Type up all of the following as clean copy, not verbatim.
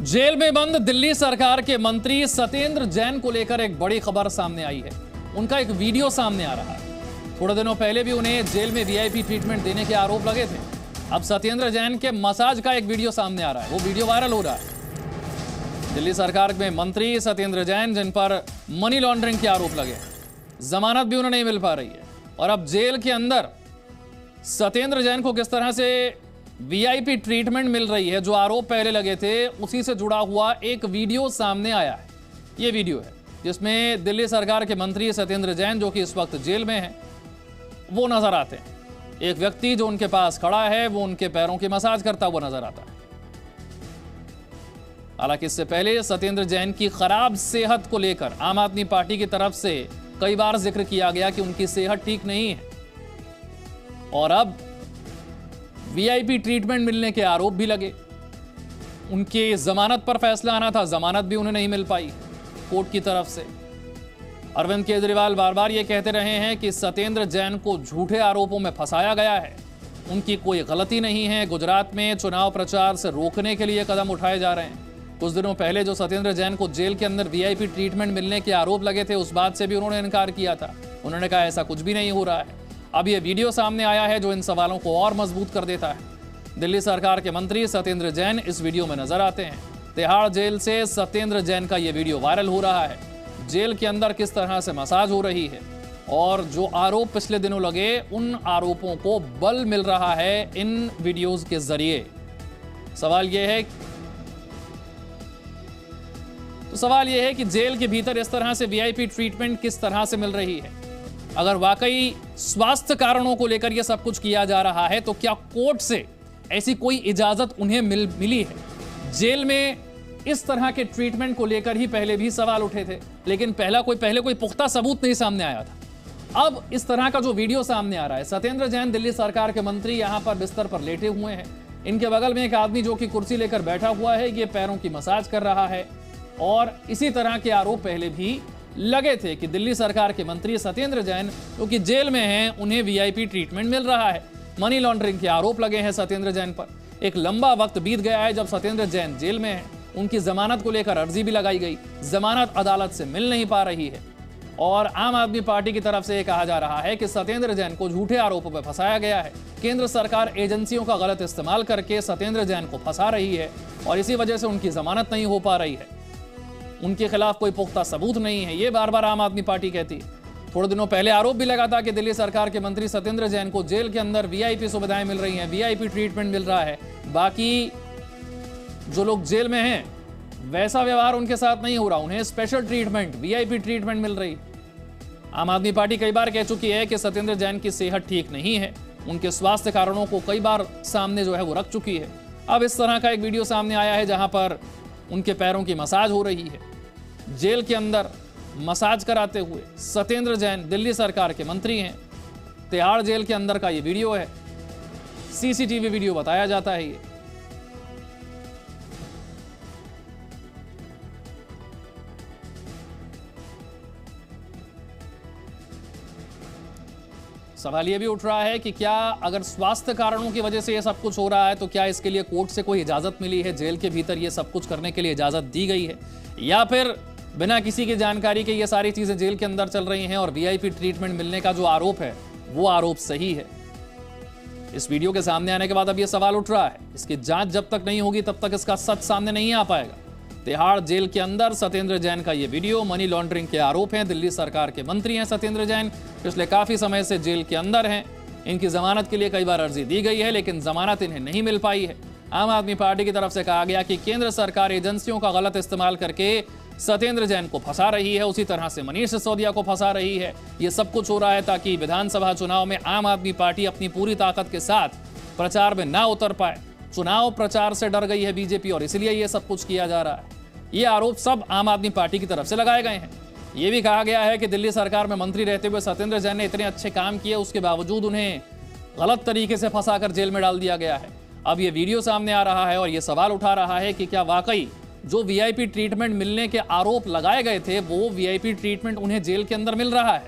Jail में बंद दिल्ली सरकार के मंत्री सत्येंद्र जैन को लेकर एक बड़ी खबर सामने आई है। उनका एक वीडियो सामने आ रहा है। थोड़े दिनों पहले भी उन्हें जेल में वीआईपी ट्रीटमेंट देने के आरोप लगे थे। अब सत्येंद्र जैन के मसाज का एक वीडियो सामने आ रहा है। वो वीडियो वायरल हो रहा है। दिल्ली सरकार में मंत्री सत्येंद्र जैन, जिन पर मनी लॉन्ड्रिंग के आरोप लगे, जमानत भी उन्हें नहीं मिल पा रही है, और अब जेल के अंदर सत्येंद्र जैन को किस तरह से वीआईपी ट्रीटमेंट मिल रही है, जो आरोप पहले लगे थे, उसी से जुड़ा हुआ एक वीडियो सामने आया है। ये वीडियो है जिसमें दिल्ली सरकार के मंत्री सत्येंद्र जैन, जो कि इस वक्त जेल में हैं, वो नजर आते हैं। एक व्यक्ति जो उनके पास खड़ा है, वो उनके पैरों की मसाज करता हुआ नजर आता है। हालांकि इससे पहले सत्येंद्र जैन की खराब सेहत को लेकर आम आदमी पार्टी की तरफ से कई बार जिक्र किया गया कि उनकी सेहत ठीक नहीं है, और अब वीआईपी ट्रीटमेंट मिलने के आरोप भी लगे। उनके जमानत पर फैसला आना था, जमानत भी उन्हें नहीं मिल पाई कोर्ट की तरफ से। अरविंद केजरीवाल बार बार ये कहते रहे हैं कि सत्येंद्र जैन को झूठे आरोपों में फंसाया गया है, उनकी कोई गलती नहीं है। गुजरात में चुनाव प्रचार से रोकने के लिए कदम उठाए जा रहे हैं। कुछ दिनों पहले जो सत्येंद्र जैन को जेल के अंदर वीआईपी ट्रीटमेंट मिलने के आरोप लगे थे, उस बात से भी उन्होंने इनकार किया था। उन्होंने कहा ऐसा कुछ भी नहीं हो रहा है। अब यह वीडियो सामने आया है जो इन सवालों को और मजबूत कर देता है। दिल्ली सरकार के मंत्री सत्येंद्र जैन इस वीडियो में नजर आते हैं। तिहाड़ जेल से सत्येंद्र जैन का यह वीडियो वायरल हो रहा है। जेल के अंदर किस तरह से मसाज हो रही है, और जो आरोप पिछले दिनों लगे, उन आरोपों को बल मिल रहा है इन वीडियोज के जरिए। सवाल यह है कि जेल के भीतर इस तरह से वीआईपी ट्रीटमेंट किस तरह से मिल रही है। अगर वाकई स्वास्थ्य कारणों को लेकर यह सब कुछ किया जा रहा है, तो क्या कोर्ट से ऐसी कोई इजाजत उन्हें मिली है? जेल में इस तरह के ट्रीटमेंट को लेकर ही पहले भी सवाल उठे थे, लेकिन पहले कोई पुख्ता सबूत नहीं सामने आया था। अब इस तरह का जो वीडियो सामने आ रहा है, सत्येंद्र जैन दिल्ली सरकार के मंत्री यहां पर बिस्तर पर लेटे हुए हैं। इनके बगल में एक आदमी जो कि कुर्सी लेकर बैठा हुआ है, ये पैरों की मसाज कर रहा है। और इसी तरह के आरोप पहले भी लगे थे कि दिल्ली सरकार के मंत्री सत्येंद्र जैन, जो कि जेल में हैं, उन्हें वीआईपी ट्रीटमेंट मिल रहा है। मनी लॉन्ड्रिंग के आरोप लगे हैं सत्येंद्र जैन पर। एक लंबा वक्त बीत गया है जब सत्येंद्र जैन जेल में हैं। उनकी जमानत को लेकर अर्जी भी लगाई गई, जमानत अदालत से मिल नहीं पा रही है, और आम आदमी पार्टी की तरफ से यह कहा जा रहा है कि सत्येंद्र जैन को झूठे आरोपों पर फंसाया गया है। केंद्र सरकार एजेंसियों का गलत इस्तेमाल करके सत्येंद्र जैन को फंसा रही है, और इसी वजह से उनकी जमानत नहीं हो पा रही है। उनके खिलाफ कोई पुख्ता सबूत नहीं है, ये बार बार आम आदमी पार्टी कहती है। थोड़े दिनों पहले आरोप भी लगा था कि दिल्ली सरकार के मंत्री सत्येंद्र जैन को जेल के अंदर वीआईपी सुविधाएं मिल रही हैं, वीआईपी ट्रीटमेंट मिल रहा है। बाकी जो लोग जेल में हैं, वैसा व्यवहार उनके साथ नहीं हो रहा, उन्हें स्पेशल ट्रीटमेंट, वीआईपी ट्रीटमेंट मिल रही। आम आदमी पार्टी कई बार कह चुकी है कि सत्येंद्र जैन की सेहत ठीक नहीं है, उनके स्वास्थ्य कारणों को कई बार सामने जो है वो रख चुकी है। अब इस तरह का एक वीडियो सामने आया है जहां पर उनके पैरों की मसाज हो रही है। जेल के अंदर मसाज कराते हुए सत्येंद्र जैन दिल्ली सरकार के मंत्री हैं। तिहाड़ जेल के अंदर का ये वीडियो है, सीसीटीवी वीडियो बताया जाता है। ये सवाल यह भी उठ रहा है कि क्या अगर स्वास्थ्य कारणों की वजह से यह सब कुछ हो रहा है, तो क्या इसके लिए कोर्ट से कोई इजाजत मिली है? जेल के भीतर यह सब कुछ करने के लिए इजाजत दी गई है, या फिर बिना किसी की जानकारी के ये सारी चीजें जेल के अंदर चल रही हैं, और वीआईपी ट्रीटमेंट मिलने का जो आरोप है वो आरोप सही है? इस वीडियो के सामने आने के बाद अब ये सवाल उठ रहा है। इसकी जांच जब तक नहीं होगी तब तक इसका सच सामने नहीं आ पाएगा। तिहाड़ जेल के अंदर सत्येंद्र जैन का ये वीडियो, मनी लॉन्ड्रिंग के आरोप हैं। दिल्ली सरकार के मंत्री हैं सत्येंद्र जैन, पिछले काफी समय से जेल के अंदर हैं। इनकी जमानत के लिए कई बार अर्जी दी गई है, लेकिन जमानत इन्हें नहीं मिल पाई है। आम आदमी पार्टी की तरफ से कहा गया कि केंद्र सरकार एजेंसियों का गलत इस्तेमाल करके सत्येंद्र जैन को फंसा रही है, उसी तरह से मनीष सिसोदिया को फंसा रही है। ये सब कुछ हो रहा है ताकि विधानसभा चुनाव में आम आदमी पार्टी अपनी पूरी ताकत के साथ प्रचार में ना उतर पाए। चुनाव प्रचार से डर गई है बीजेपी, और इसलिए ये सब कुछ किया जा रहा है। ये आरोप सब आम आदमी पार्टी की तरफ से लगाए गए हैं। ये भी कहा गया है कि दिल्ली सरकार में मंत्री रहते हुए सत्येंद्र जैन ने इतने अच्छे काम किए, उसके बावजूद उन्हें गलत तरीके से फंसाकर जेल में डाल दिया गया है। अब ये वीडियो सामने आ रहा है, और ये सवाल उठा रहा है कि क्या वाकई जो वीआईपी ट्रीटमेंट मिलने के आरोप लगाए गए थे, वो वीआईपी ट्रीटमेंट उन्हें जेल के अंदर मिल रहा है?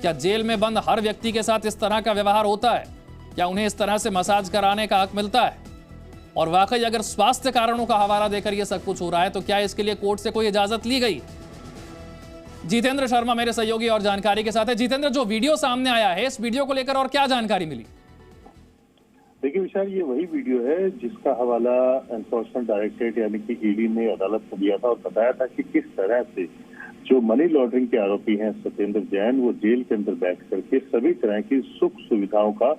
क्या जेल में बंद हर व्यक्ति के साथ इस तरह का व्यवहार होता है? क्या उन्हें इस तरह से मसाज कराने का हक मिलता है? और वाकई अगर स्वास्थ्य कारणों का हवाला देकर यह सब कुछ हो रहा है तो क्या इसके लिए कोर्ट से कोई इजाजत ली गई? जितेंद्र शर्मा मेरे सहयोगी और जानकारी के साथ है। जितेंद्र, जो वीडियो सामने आया है, इस वीडियो को लेकर और क्या जानकारी मिली? देखिए विशाल, ये वही वीडियो है जिसका हवाला एनफोर्समेंट डायरेक्टरेट यानी कि ईडी ने अदालत को दिया था और बताया था कि किस तरह से जो मनी लॉन्ड्रिंग के आरोपी हैं सत्येंद्र जैन, वो जेल के अंदर बैठ करके सभी तरह की सुख सुविधाओं का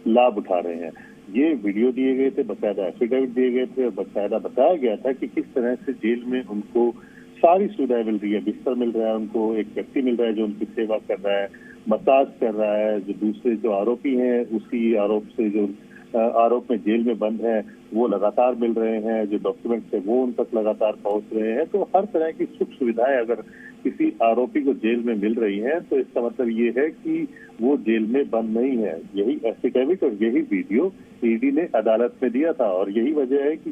लाभ उठा रहे हैं। ये वीडियो दिए गए थे, बाकायदा एफिडेविट दिए गए थे और बाकायदा बताया गया था कि किस तरह से जेल में उनको सारी सुविधाएं मिल रही है। बिस्तर मिल रहा है उनको, एक व्यक्ति मिल रहा है जो उनकी सेवा कर रहा है, मसाज कर रहा है। जो दूसरे जो आरोपी हैं उसी आरोप से जो आरोप में जेल में बंद है वो लगातार मिल रहे हैं, जो डॉक्यूमेंट्स है वो उन तक लगातार पहुंच रहे हैं। तो हर तरह की सुख सुविधाएं अगर किसी आरोपी को जेल में मिल रही हैं तो इसका मतलब ये है कि वो जेल में बंद नहीं है। यही एफिडेविट और यही वीडियो ईडी ने अदालत में दिया था और यही वजह है कि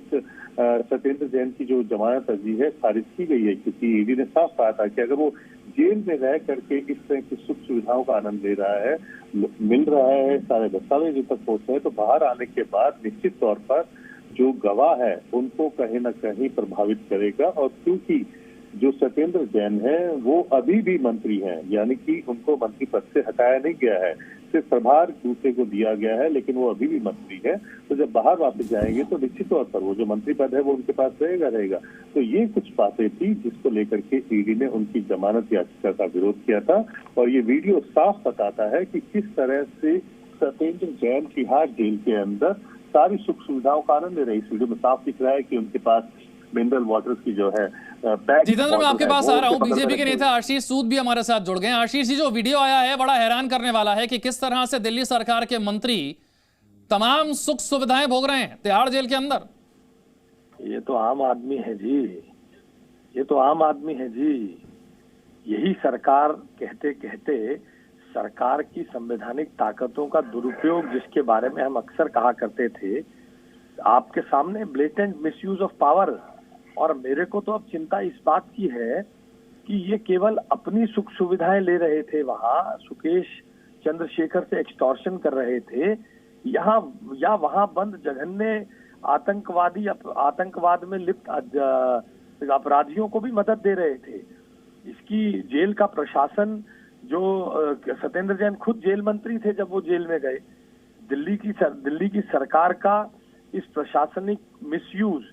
सत्येंद्र जैन की जो जमानत अर्जी है खारिज की गई है, क्योंकि ईडी ने साफ कहा था कि अगर वो जेल में रह करके इस तरह की सुख सुविधाओं का आनंद ले रहा है, मिल रहा है, सारे दस्तावेज तक पहुंच रहे हैं, तो बाहर आने के बाद निश्चित तौर पर जो गवाह है उनको कहीं ना कहीं प्रभावित करेगा। और क्योंकि जो सत्येंद्र जैन है वो अभी भी मंत्री हैं, यानी कि उनको मंत्री पद से हटाया नहीं गया है, सिर्फ प्रभार दूसरे को दिया गया है, लेकिन वो अभी भी मंत्री है। तो जब बाहर वापस जाएंगे तो निश्चित तौर पर वो जो मंत्री पद है वो उनके पास रहेगा। तो ये कुछ बातें थी जिसको लेकर के ईडी ने उनकी जमानत याचिका का विरोध किया था और ये वीडियो साफ बताता है कि किस तरह से सत्येंद्र जैन तिहाड़ जेल के अंदर सारी सुख सुविधाओं का आनंद ले रहे। इस वीडियो में साफ दिख रहा है कि उनके पास मिनरल वाटर्स की जो है जितेंद्र, मैं आपके पास आ रहा हूं। बीजेपी के नेता आशीष सूद भी हमारे साथ जुड़ गए हैं। आशीष जी, जो वीडियो आया है बड़ा हैरान करने वाला है कि किस तरह से दिल्ली सरकार के मंत्री तमाम सुख सुविधाएं भोग रहे हैं तिहाड़ जेल के अंदर। ये तो आम आदमी है जी, ये तो आम आदमी है जी। यही सरकार कहते कहते सरकार की संवैधानिक ताकतों का दुरुपयोग, जिसके बारे में हम अक्सर कहा करते थे, आपके सामने ब्लेटेंट मिसयूज ऑफ पावर। और मेरे को तो अब चिंता इस बात की है कि ये केवल अपनी सुख सुविधाएं ले रहे थे, वहां सुकेश चंद्रशेखर से एक्सटॉर्शन कर रहे थे, यहाँ या वहां बंद जघन्य आतंकवाद में लिप्त अपराधियों को भी मदद दे रहे थे। इसकी जेल का प्रशासन, जो सत्येंद्र जैन खुद जेल मंत्री थे जब वो जेल में गए, दिल्ली की सरकार का इस प्रशासनिक मिसयूज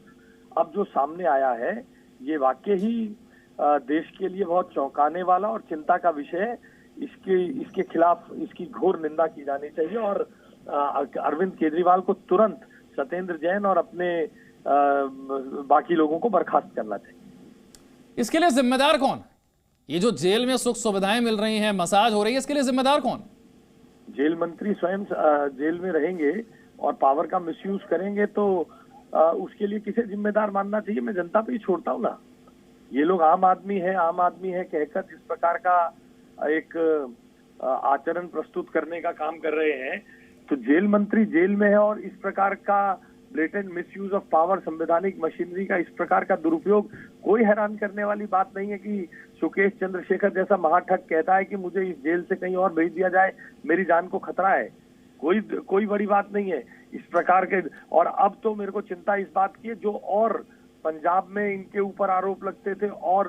अब जो सामने आया है, ये वाकई ही देश के लिए बहुत चौंकाने वाला और चिंता का विषय है। इसके खिलाफ इसकी घोर निंदा की जानी चाहिए और अरविंद केजरीवाल को तुरंत सत्येंद्र जैन और अपने बाकी लोगों को बर्खास्त करना चाहिए। इसके लिए जिम्मेदार कौन? ये जो जेल में सुख सुविधाएं मिल रही हैं, मसाज हो रही है, इसके लिए जिम्मेदार कौन? जेल मंत्री स्वयं जेल में रहेंगे और पावर का मिसयूज करेंगे तो उसके लिए किसे जिम्मेदार मानना चाहिए? मैं जनता पे ही छोड़ता हूँ ना। ये लोग आम आदमी है कहकर जिस प्रकार का एक आचरण प्रस्तुत करने का काम कर रहे हैं, तो जेल मंत्री जेल में है और इस प्रकार का ब्लेटेंट मिसयूज ऑफ पावर, संवैधानिक मशीनरी का इस प्रकार का दुरुपयोग, कोई हैरान करने वाली बात नहीं है कि सुकेश चंद्रशेखर जैसा महाठग कहता है कि मुझे इस जेल से कहीं और भेज दिया जाए, मेरी जान को खतरा है। कोई बड़ी बात नहीं है इस प्रकार के। और अब तो मेरे को चिंता इस बात की है, जो और पंजाब में इनके ऊपर आरोप लगते थे और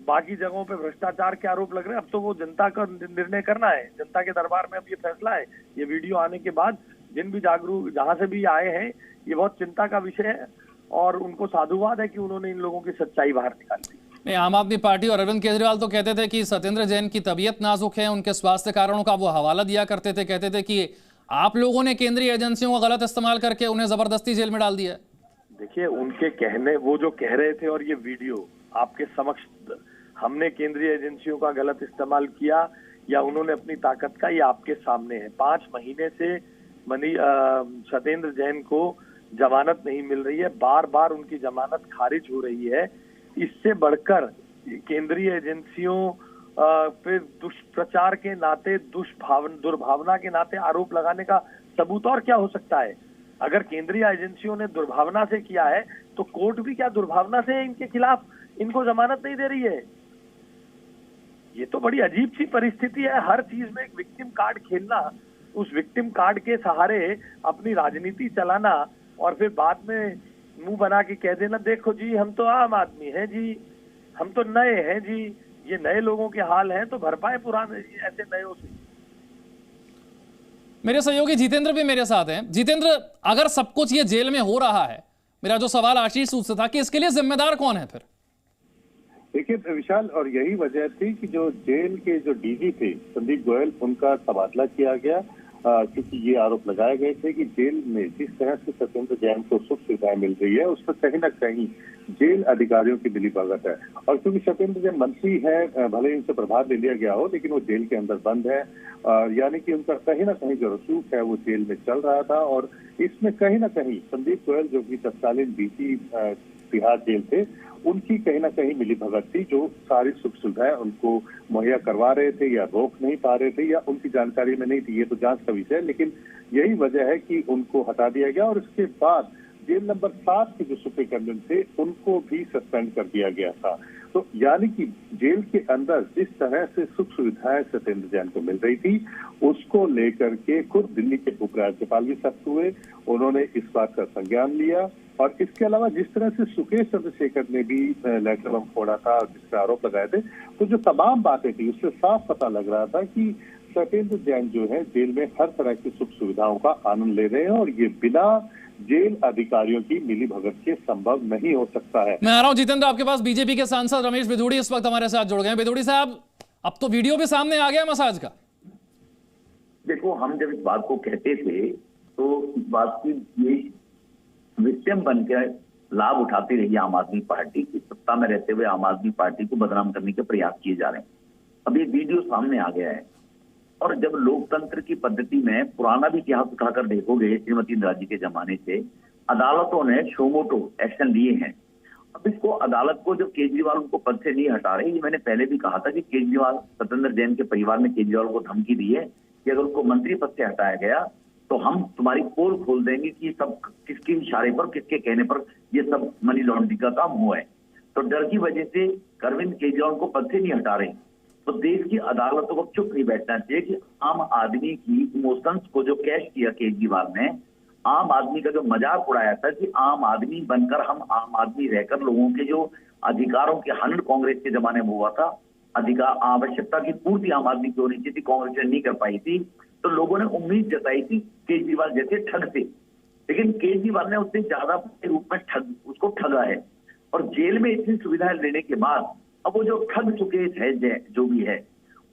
बाकी जगहों पे भ्रष्टाचार के आरोप लग रहे हैं, अब तो वो जनता का निर्णय करना है, जनता के दरबार में अब ये फैसला है। ये वीडियो आने के बाद जिन भी जागरूक जहां से भी आए हैं, ये बहुत चिंता का विषय है और उनको साधुवाद है कि उन्होंने इन लोगों की सच्चाई बाहर निकाली। नहीं, आम आदमी पार्टी और अरविंद केजरीवाल तो कहते थे कि सत्येंद्र जैन की तबीयत नाजुक है, उनके स्वास्थ्य कारणों का वो हवाला दिया करते थे, कहते थे कि आप लोगों ने केंद्रीय एजेंसियों का गलत इस्तेमाल करके उन्हें जबरदस्ती जेल में डाल दिया। देखिए, उनके कहने, वो जो कह रहे थे और ये वीडियो आपके समक्ष, हमने केंद्रीय एजेंसियों का गलत इस्तेमाल किया या उन्होंने अपनी ताकत का, ये आपके सामने है। 5 महीने से सत्येंद्र जैन को जमानत नहीं मिल रही है, बार बार उनकी जमानत खारिज हो रही है। इससे बढ़कर केंद्रीय एजेंसियों पे दुष्प्रचार के नाते, दुर्भावना के नाते आरोप लगाने का सबूत और क्या हो सकता है? अगर केंद्रीय एजेंसियों ने दुर्भावना से किया है तो कोर्ट भी क्या दुर्भावना से इनके खिलाफ इनको जमानत नहीं दे रही है? ये तो बड़ी अजीब सी परिस्थिति है। हर चीज में एक विक्टिम कार्ड खेलना, उस विक्टिम कार्ड के सहारे अपनी राजनीति चलाना और फिर बाद में मुंह बना के कह देना देखो जी हम तो आम आदमी हैं जी, हम तो नए हैं जी, ये नए लोगों के हाल हैं तो भरपाए पुराने ऐसे नयों से। मेरे सहयोगी जितेंद्र भी मेरे साथ हैं। जितेंद्र, अगर सब कुछ ये जेल में हो रहा है, मेरा जो सवाल आशीष से था कि इसके लिए जिम्मेदार कौन है फिर? देखिए विशाल, और यही वजह थी कि जो जेल के जो डीजी थे संदीप गोयल, उनका तबादला किया गया, क्योंकि ये आरोप लगाए गए थे कि जेल में जिस तरह से सत्येंद्र जैन को सुख सुविधाएं मिल रही है, उस पर कहीं ना कहीं जेल अधिकारियों की मिलीभगत है। और क्योंकि सत्येंद्र जैन मंत्री है, भले ही उनसे प्रभार ले लिया गया हो, लेकिन वो जेल के अंदर बंद है, यानी कि उनका कहीं ना कहीं जो रसूख है वो जेल में चल रहा था। और इसमें कहीं ना कहीं संदीप गोयल, जो कि तत्कालीन डीजी तिहाड़ जेल थे, उनकी कहीं ना कहीं मिलीभगत थी, जो सारी सुख सुविधाएं उनको मुहैया करवा रहे थे या रोक नहीं पा रहे थे या उनकी जानकारी में नहीं थी, ये तो जांच का विषय है। लेकिन यही वजह है कि उनको हटा दिया गया और इसके बाद जेल नंबर 7 के जो सुपरिटेंडेंट थे उनको भी सस्पेंड कर दिया गया था। तो यानी कि जेल के अंदर जिस तरह से सुख सुविधाएं सत्येंद्र जैन को मिल रही थी, उसको लेकर के खुद दिल्ली के उपराज्यपाल भी सख्त हुए, उन्होंने इस बात का संज्ञान लिया। और इसके अलावा जिस तरह से सुकेश चंद्रशेखर ने भी लेटर बम फोड़ा था, जिस पर आरोप लगाए थे, तो जो तमाम बातें थी उससे साफ पता लग रहा था कि सत्येंद्र जैन जो है जेल में हर तरह की सुख सुविधाओं का आनंद ले रहे हैं और ये बिना जेल अधिकारियों की मिलीभगत के संभव नहीं हो सकता है। मैं आ रहा हूं जितेंद्र आपके पास। बीजेपी के सांसद रमेश बिधूड़ी इस वक्त हमारे साथ जुड़ गए हैं। बिधूड़ी साहब, अब तो वीडियो भी सामने आ गया मसाज का। देखो, हम जब इस बात को कहते थे तो इस बात की ये विक्टिम बनकर लाभ उठाती रही आम आदमी पार्टी की। सत्ता में रहते हुए आम आदमी पार्टी को बदनाम करने के प्रयास किए जा रहे हैं। अब ये वीडियो सामने आ गया है और जब लोकतंत्र की पद्धति में पुराना भी इतिहास उठाकर देखोगे, श्रीमती इंदिरा जी के जमाने से अदालतों ने शोमोटो एक्शन लिए हैं। अब इसको अदालत को, जब केजरीवाल उनको पद से नहीं हटा रहे, ये मैंने पहले भी कहा था कि केजरीवाल, सत्येंद्र जैन के परिवार ने केजरीवाल को धमकी दी है कि अगर उनको मंत्री पद से हटाया गया तो हम तुम्हारी पोल खोल देंगे कि सब किसके इशारे पर, किसके कहने पर ये सब मनी लॉन्ड्रिंग का काम हुआ है। तो डर की वजह से अरविंद केजरीवाल को पद से नहीं हटा रहे। तो देश की अदालतों को चुप नहीं बैठना चाहिए कि आम आदमी की इमोशंस को जो कैश किया केजरीवाल ने, आम आदमी का जो मजाक उड़ाया था कि आम आदमी बनकर हम आम आदमी रहकर लोगों के जो अधिकारों के हनन कांग्रेस के जमाने में हुआ था, अधिकार आवश्यकता की पूर्ति आम आदमी की होनी चाहिए थी, कांग्रेस ने नहीं कर पाई थी। तो लोगों ने उम्मीद जताई थी केजरीवाल जैसे ठग से, लेकिन केजरीवाल ने उससे ज्यादा रूप में उसको ठगा है। और जेल में इतनी सुविधाएं लेने के बाद अब वो जो ठग चुके है जो भी है,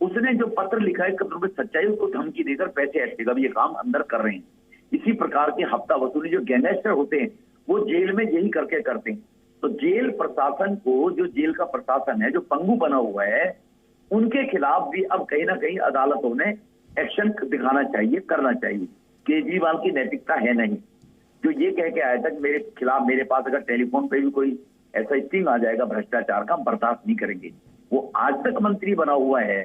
उसने जो पत्र लिखा है कब्र में सच्चाई, उसको धमकी देकर पैसे ऐसे का भी ये काम अंदर कर रहे हैं। इसी प्रकार के हफ्ता वसूली जो गैंगस्टर होते हैं वो जेल में यही करके करते हैं। तो जेल प्रशासन को, जो जेल का प्रशासन है जो पंगु बना हुआ है, उनके खिलाफ भी अब कहीं ना कहीं अदालतों ने एक्शन दिखाना चाहिए, करना चाहिए। केजरीवाल की नैतिकता है नहीं, जो ये कह के आया था कि मेरे खिलाफ, मेरे पास अगर टेलीफोन पे भी कोई ऐसा स्टिंग आ जाएगा भ्रष्टाचार का, बर्दाश्त नहीं करेंगे। वो आज तक मंत्री बना हुआ है,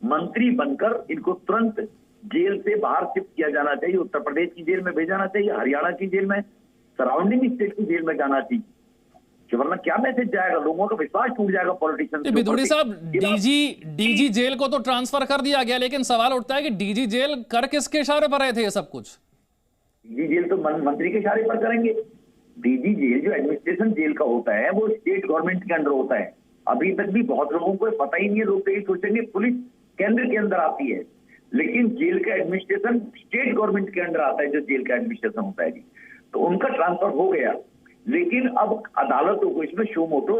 मंत्री बनकर इनको तुरंत जेल से बाहर शिफ्ट किया जाना चाहिए, उत्तर प्रदेश की जेल में भेजाना चाहिए, हरियाणा की जेल में, सराउंडिंग स्टेट की जेल में जाना चाहिए, वरना क्या मैसेज जाएगा, लोगों का विश्वास टूट जाएगा पॉलिटिशियन। बिधूड़ी साहब, डीजी जेल को तो ट्रांसफर कर दिया गया, लेकिन सवाल उठता है कि डीजी जेल कर किसके इशारे पर रहे थे ये सब कुछ? डीजी जेल तो मंत्री के इशारे पर करेंगे। डीजी जेल जो एडमिनिस्ट्रेशन जेल का होता है वो स्टेट गवर्नमेंट के अंडर होता है। अभी तक भी बहुत लोगों को पता ही नहीं है, लोग यही सोचेंगे पुलिस केंद्र के अंदर आती है, लेकिन जेल का एडमिनिस्ट्रेशन स्टेट गवर्नमेंट के अंडर आता है, जो जेल का एडमिनिस्ट्रेशन होता है जी। तो उनका ट्रांसफर हो गया, लेकिन अब अदालतों को इसमें शो मोटो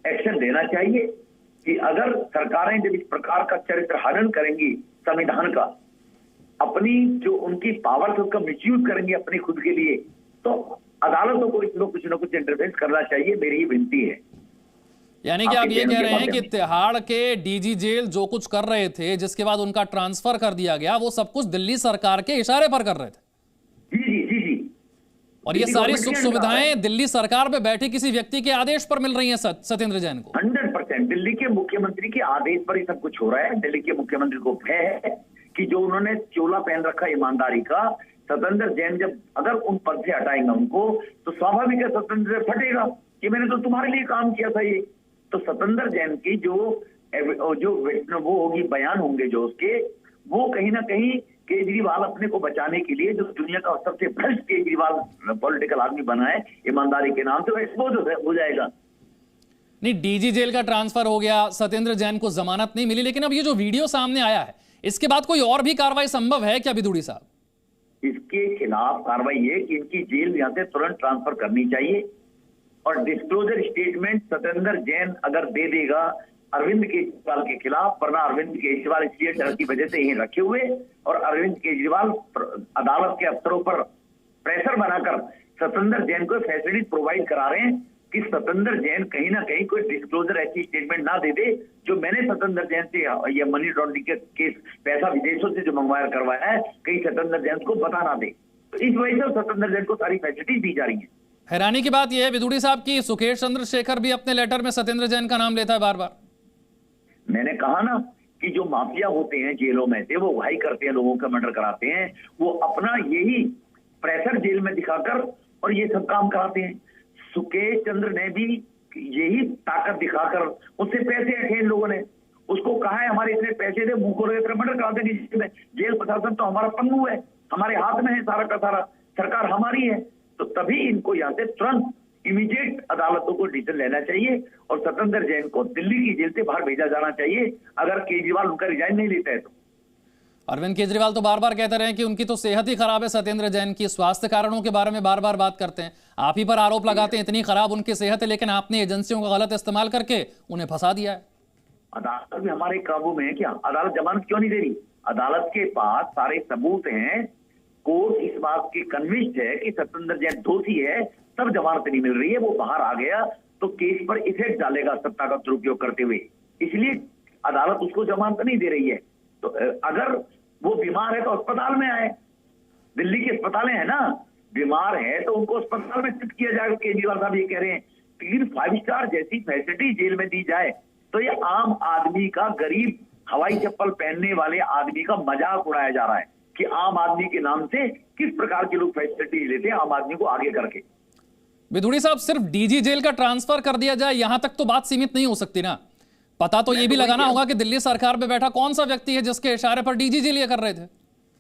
एक्शन लेना चाहिए कि अगर सरकारें जब इस प्रकार का चरित्र हनन करेंगी संविधान का, अपनी जो उनकी पावर से उसका मिसयूज करेंगे अपने खुद के लिए, तो अदालतों को इसमें कुछ ना कुछ इंटरफेरेंस करना चाहिए, मेरी ये विनती है। यानी कि आप ये कह रहे हैं कि तिहाड़ के डीजी जेल जो कुछ कर रहे थे, जिसके बाद उनका ट्रांसफर कर दिया गया, वो सब कुछ दिल्ली सरकार के इशारे पर कर रहे थे? जी जी जी। और ये सारी सुख सुविधाएं दिल्ली सरकार में बैठे किसी व्यक्ति के आदेश पर मिल रही हैं सत्येंद्र जैन को? 100% दिल्ली के मुख्यमंत्री के आदेश पर ही सब कुछ हो रहा है। दिल्ली के मुख्यमंत्री को भय है कि जो उन्होंने चोला पहन रखा ईमानदारी का, सत्येंद्र जैन जब अगर उन पद से हटाएंगे उनको, तो स्वाभाविक है सत्येंद्र फटेगा कि मैंने तो तुम्हारे लिए काम किया था ये। तो सत्येंद्र जैन की जो वो होगी, बयान होंगे जो उसके, वो कहीं ना कहीं केजरीवाल अपने को बचाने के लिए, जो दुनिया का सबसे भ्रष्ट केजरीवाल पॉलिटिकल आदमी बना है ईमानदारी के नाम से, वो एक्सपोज हो जाएगा। नहीं, डीजी जेल का ट्रांसफर हो गया, सत्येंद्र जैन को जमानत नहीं मिली, लेकिन अब ये जो वीडियो सामने आया है इसके बाद कोई और भी कार्रवाई संभव है क्या विदुड़ी साहब? इसके खिलाफ कार्रवाई है कि इनकी जेल यहां से तुरंत ट्रांसफर करनी चाहिए और डिस्क्लोजर स्टेटमेंट सत्येंद्र जैन अगर दे देगा अरविंद केजरीवाल के खिलाफ, वरना अरविंद केजरीवाल इसलिए डर की वजह से यहीं रखे हुए और अरविंद केजरीवाल अदालत के अफसरों पर प्रेशर बनाकर सत्येंद्र जैन को फैसिलिटी प्रोवाइड करा रहे हैं कि सत्येंद्र जैन कहीं ना कहीं कोई डिस्क्लोजर ऐसी स्टेटमेंट ना दे दे जो मैंने सत्येंद्र जैन से ये मनी लॉन्ड्रिंग के केस पैसा विदेशों से जो मंगवाया करवाया है, कहीं सत्येंद्र जैन को बता ना दे। तो इस वजह से सत्येंद्र जैन को सारी फैसिलिटी दी जा रही है। हैरानी की बात यह है विदुड़ी साहब की सुकेश चंद्रशेखर भी अपने लेटर में सत्येंद्र जैन का नाम लेता है बार बार। मैंने कहा ना कि जो माफिया होते हैं जेलों में से, वो वही करते हैं, लोगों का मर्डर कराते हैं, वो अपना यही प्रेशर जेल में दिखाकर और ये सब काम कराते हैं। सुकेश चंद्र ने भी यही ताकत दिखाकर उससे पैसे ऐसे इन लोगों ने उसको कहा है हमारे इतने पैसे दे, मुंह को मर्डर कराते हैं। जेल प्रशासन तो हमारा पंगु है, हमारे हाथ में है सारा का सारा, सरकार हमारी है। तो तभी इनको यहाँ से तुरंत इमीडिएट अदालतों को डिसीजन लेना चाहिए और सत्येंद्र जैन को दिल्ली की जेल से बाहर भेजा जाना चाहिए अगर केजरीवाल उनका रिजाइन नहीं लेता है तो। अरविंद केजरीवाल तो बार बार कहते रहे कि उनकी तो सेहत ही खराब है, सत्येंद्र जैन की स्वास्थ्य कारणों के बारे में बार बार बात करते हैं। आप ही पर आरोप लगाते हैं इतनी खराब उनकी सेहत है, लेकिन आपने एजेंसियों का गलत इस्तेमाल करके उन्हें फंसा दिया है। अदालत भी हमारे काबू में है क्या? अदालत जमानत क्यों नहीं दे रही? अदालत के पास सारे सबूत हैं, कोर्ट इस बात की कन्विंस्ड है कि सत्येंद्र जैन दोषी है, तब जमानत नहीं मिल रही है। वो बाहर आ गया तो केस पर इफेक्ट डालेगा सत्ता का दुरुपयोग करते हुए, इसलिए अदालत उसको जमानत नहीं दे रही है। तो अगर वो बीमार है तो अस्पताल में आए, दिल्ली के अस्पतालें हैं ना, बीमार है तो उनको अस्पताल में शिफ्ट किया जाएगा। केजरीवाल साहब ये कह रहे हैं 3 5 स्टार जैसी फैसिलिटी जेल में दी जाए तो ये आम आदमी का, गरीब हवाई चप्पल पहनने वाले आदमी का मजाक उड़ाया जा रहा है कि आम आदमी के नाम से किस प्रकार के लोग फैसिलिटी लेते हैं आम आदमी को आगे करके। विदुड़ी साहब, सिर्फ डीजी जेल का ट्रांसफर कर दिया जाए यहां तक तो बात सीमित नहीं हो सकती ना। पता तो ये भी लगाना होगा कि दिल्ली सरकार में बैठा कौन सा व्यक्ति है जिसके इशारे पर डीजी जेल ये कर रहे थे।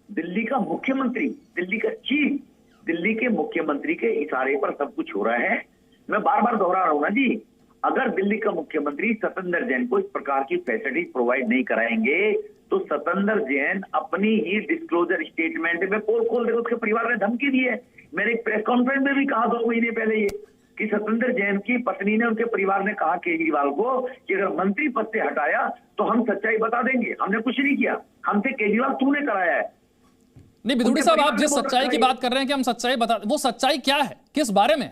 दिल्ली का मुख्यमंत्री, दिल्ली का चीफ, दिल्ली के मुख्यमंत्री के इशारे पर सब कुछ हो रहा है। मैं बार बार दोहरा रहा हूं ना जी, अगर दिल्ली का मुख्यमंत्री सत्येंद्र जैन को इस प्रकार की फैसिलिटी प्रोवाइड नहीं कराएंगे तो सत्येंद्र जैन अपनी ही डिस्क्लोजर स्टेटमेंट में पोल खोल देगा। उसके परिवार ने धमकी दी है, मैंने एक प्रेस कॉन्फ्रेंस में भी कहा 2 महीने पहले ये कि सत्येंद्र जैन की पत्नी ने, उनके परिवार ने कहा केजरीवाल को कि अगर मंत्री पद से हटाया तो हम सच्चाई बता देंगे, हमने कुछ नहीं किया, हमसे केजरीवाल तूने कराया है। नहीं विदुड़ी साहब, आप जिस सच्चाई की बात कर रहे हैं कि हम सच्चाई बता, वो सच्चाई क्या है, किस बारे में?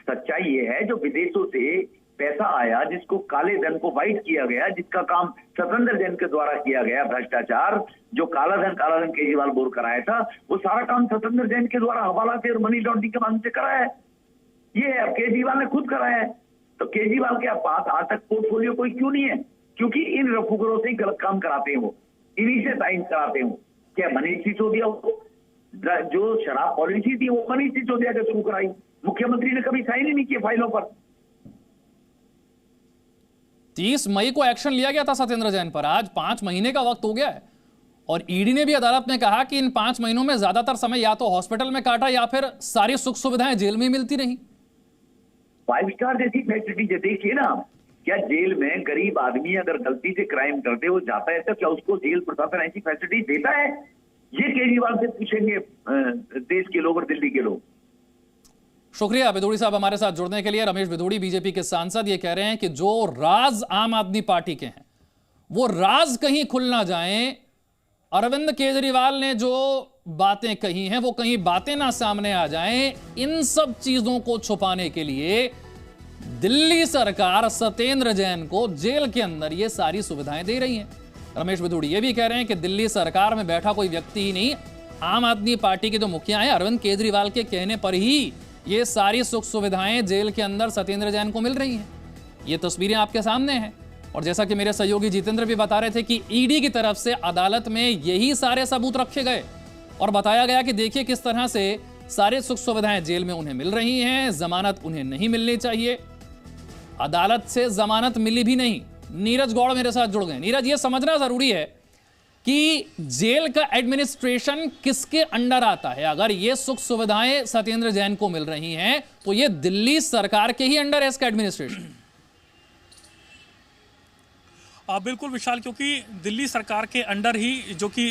सच्चाई ये है जो विदेशों से पैसा आया, जिसको काले धन को व्हाइट किया गया, जिसका काम सत्येंद्र जैन के द्वारा किया गया, भ्रष्टाचार, जो काला धन केजरीवाल बोर्ड कराया था, वो सारा काम सत्येंद्र जैन के द्वारा हवाला से और मनी लॉन्ड्रिंग के माध्यम से कराया है। ये है, अब केजरीवाल ने खुद कराया है। तो केजरीवाल के पास आज तक पोर्टफोलियो कोई क्यों नहीं है? क्योंकि इन रफूगरों से ही गलत काम कराते हैं, वो इन्हीं से साइन कराते हैं। क्या मनीष सिसोदिया हो, जो शराब पॉलिसी थी वो मनीष सिसोदिया के थ्रू कराई, मुख्यमंत्री ने कभी साइन ही नहीं किए फाइलों पर। 30 मई को एक्शन लिया गया था सत्येंद्र जैन पर, आज 5 महीने का वक्त हो गया है और ईडी ने भी अदालत में कहा कि इन 5 महीनों में ज्यादातर समय या तो हॉस्पिटल में काटा या फिर सारी सुख सुविधाएं जेल में मिलती रही। 5 स्टार जैसी फैसिलिटी देखिए ना, क्या जेल में गरीब आदमी अगर गलती से क्राइम करते हो जाता है तो क्या उसको जेल प्रशासन ऐसी फैसिलिटी देता है? ये केजरीवाल से पूछेंगे देश के लोग और दिल्ली के लोग। शुक्रिया विदुड़ी साहब हमारे साथ जुड़ने के लिए। रमेश विदुड़ी बीजेपी के सांसद ये कह रहे हैं कि जो राज आम आदमी पार्टी के हैं वो राज कहीं खुल ना जाए। अरविंद केजरीवाल ने जो बातें कही हैं वो कहीं बातें ना सामने आ जाएं, इन सब चीजों को छुपाने के लिए दिल्ली सरकार सत्येंद्र जैन को जेल के अंदर ये सारी सुविधाएं दे रही है। रमेश विदुड़ी ये भी कह रहे हैं कि दिल्ली सरकार में बैठा कोई व्यक्ति ही नहीं, आम आदमी पार्टी के जो मुखिया हैं अरविंद केजरीवाल के कहने पर ही ये सारी सुख सुविधाएं जेल के अंदर सत्येंद्र जैन को मिल रही हैं। ये तस्वीरें आपके सामने हैं और जैसा कि मेरे सहयोगी जितेंद्र भी बता रहे थे कि ईडी की तरफ से अदालत में यही सारे सबूत रखे गए और बताया गया कि देखिए किस तरह से सारे सुख सुविधाएं जेल में उन्हें मिल रही हैं, जमानत उन्हें नहीं मिलनी चाहिए। अदालत से जमानत मिली भी नहीं। नीरज गौड़ मेरे साथ जुड़ गए। नीरज, ये समझना जरूरी है कि जेल का एडमिनिस्ट्रेशन किसके अंडर आता है। अगर ये सुख सुविधाएं सत्येंद्र जैन को मिल रही हैं तो ये दिल्ली सरकार के ही अंडर है इसका एडमिनिस्ट्रेशन। बिल्कुल विशाल, क्योंकि दिल्ली सरकार के अंडर ही जो कि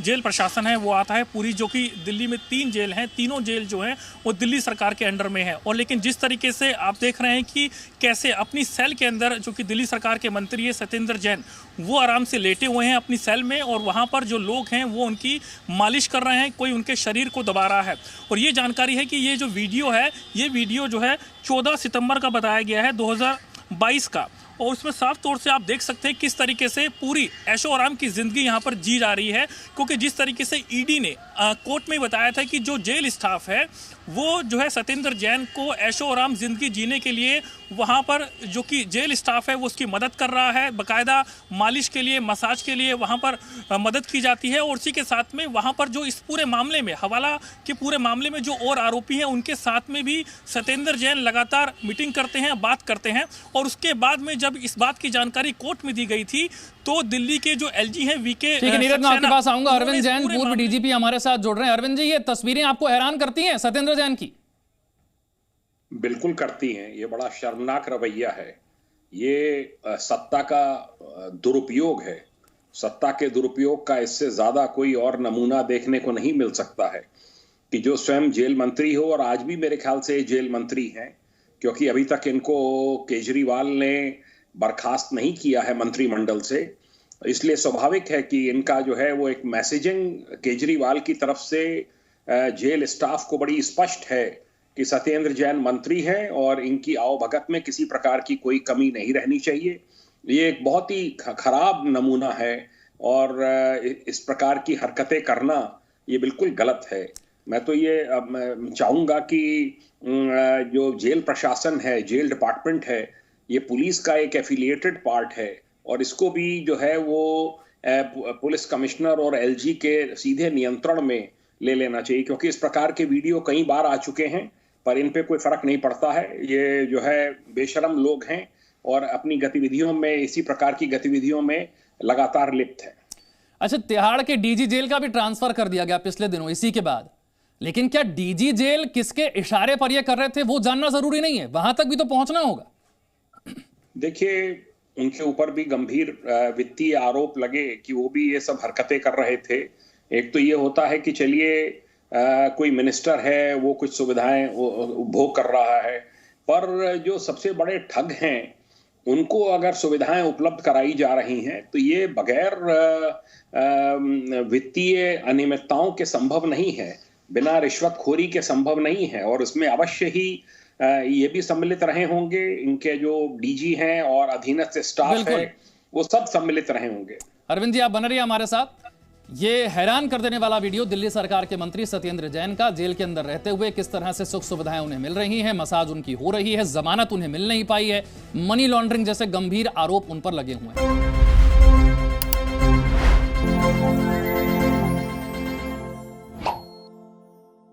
जेल प्रशासन है वो आता है। पूरी जो कि दिल्ली में 3 जेल हैं, तीनों जेल जो हैं वो दिल्ली सरकार के अंडर में है। और लेकिन जिस तरीके से आप देख रहे हैं कि कैसे अपनी सेल के अंदर जो कि दिल्ली सरकार के मंत्री है सत्येंद्र जैन, वो आराम से लेटे हुए हैं अपनी सेल में, और वहाँ पर जो लोग हैं वो उनकी मालिश कर रहे हैं, कोई उनके शरीर को दबा रहा है। और ये जानकारी है कि ये जो वीडियो है, ये वीडियो जो है 14 सितंबर का बताया गया है 2022 का। और उसमें साफ तौर से आप देख सकते हैं किस तरीके से पूरी ऐशो आराम की ज़िंदगी यहाँ पर जी जा रही है। क्योंकि जिस तरीके से ईडी ने कोर्ट में बताया था कि जो जेल स्टाफ है वो जो है सत्येंद्र जैन को ऐशो आराम ज़िंदगी जीने के लिए वहाँ पर जो कि जेल स्टाफ है वो उसकी मदद कर रहा है, बाकायदा मालिश के लिए, मसाज के लिए वहाँ पर मदद की जाती है। और उसी के साथ में वहाँ पर जो इस पूरे मामले में, हवाला के पूरे मामले में जो और आरोपी हैं उनके साथ में भी सत्येंद्र जैन लगातार मीटिंग करते हैं, बात करते हैं। और उसके बाद में जब इस बात की जानकारी कोर्ट में दी गई थी तो दिल्ली के जो एलजी हैं वीके, ठीक है नीरज, मैं आपके पास आऊंगा। अरविंद जैन पूर्व डीजीपी हमारे साथ जुड़ रहे हैं। अरविंद जी, ये तस्वीरें आपको हैरान करती हैं सत्येंद्र जैन की? बिल्कुल करती हैं। ये बड़ा शर्मनाक रवैया है। ये सत्ता का दुरुपयोग है। सत्ता के दुरुपयोग का इससे ज्यादा कोई और नमूना देखने को नहीं मिल सकता है कि जो स्वयं जेल मंत्री हो, और आज भी मेरे ख्याल से जेल मंत्री हैं, क्योंकि अभी तक इनको केजरीवाल ने बर्खास्त नहीं किया है मंत्रिमंडल से, इसलिए स्वाभाविक है कि इनका जो है वो एक मैसेजिंग केजरीवाल की तरफ से जेल स्टाफ को बड़ी स्पष्ट है कि सत्येंद्र जैन मंत्री हैं और इनकी आवभगत में किसी प्रकार की कोई कमी नहीं रहनी चाहिए। ये एक बहुत ही खराब नमूना है और इस प्रकार की हरकतें करना ये बिल्कुल गलत है। मैं तो ये चाहूंगा कि जो जेल प्रशासन है, जेल डिपार्टमेंट है, ये पुलिस का एक एफिलिएटेड पार्ट है और इसको भी जो है वो पुलिस कमिश्नर और एलजी के सीधे नियंत्रण में ले लेना चाहिए, क्योंकि इस प्रकार के वीडियो कई बार आ चुके हैं पर इन पे कोई फर्क नहीं पड़ता है। ये जो है बेशरम लोग हैं और अपनी गतिविधियों में, इसी प्रकार की गतिविधियों में लगातार लिप्त है। अच्छा, तिहाड़ के डीजी जेल का भी ट्रांसफर कर दिया गया पिछले दिनों इसी के बाद, लेकिन क्या डीजी जेल किसके इशारे पर यह कर रहे थे वो जानना जरूरी नहीं है? वहां तक भी तो पहुंचना होगा। देखिए, उनके ऊपर भी गंभीर वित्तीय आरोप लगे कि वो भी ये सब हरकतें कर रहे थे। एक तो ये होता है कि चलिए कोई मिनिस्टर है, वो कुछ सुविधाएं उपभोग कर रहा है, पर जो सबसे बड़े ठग हैं उनको अगर सुविधाएं उपलब्ध कराई जा रही हैं तो ये बगैर वित्तीय अनियमितताओं के संभव नहीं है, बिना रिश्वतखोरी के संभव नहीं है। और उसमें अवश्य ही ये भी सम्मिलित रहे होंगे, इनके जो डीजी हैं और अधीनस्थ स्टाफ है वो सब सम्मिलित रहे होंगे। अरविंद जी, आप बने रहिए हमारे साथ। ये हैरान कर देने वाला वीडियो दिल्ली सरकार के मंत्री सत्येंद्र जैन का, जेल के अंदर रहते हुए किस तरह से सुख सुविधाएं उन्हें मिल रही हैं, मसाज उनकी हो रही है, जमानत उन्हें मिल नहीं पाई है, मनी लॉन्ड्रिंग जैसे गंभीर आरोप उन पर लगे हुए हैं।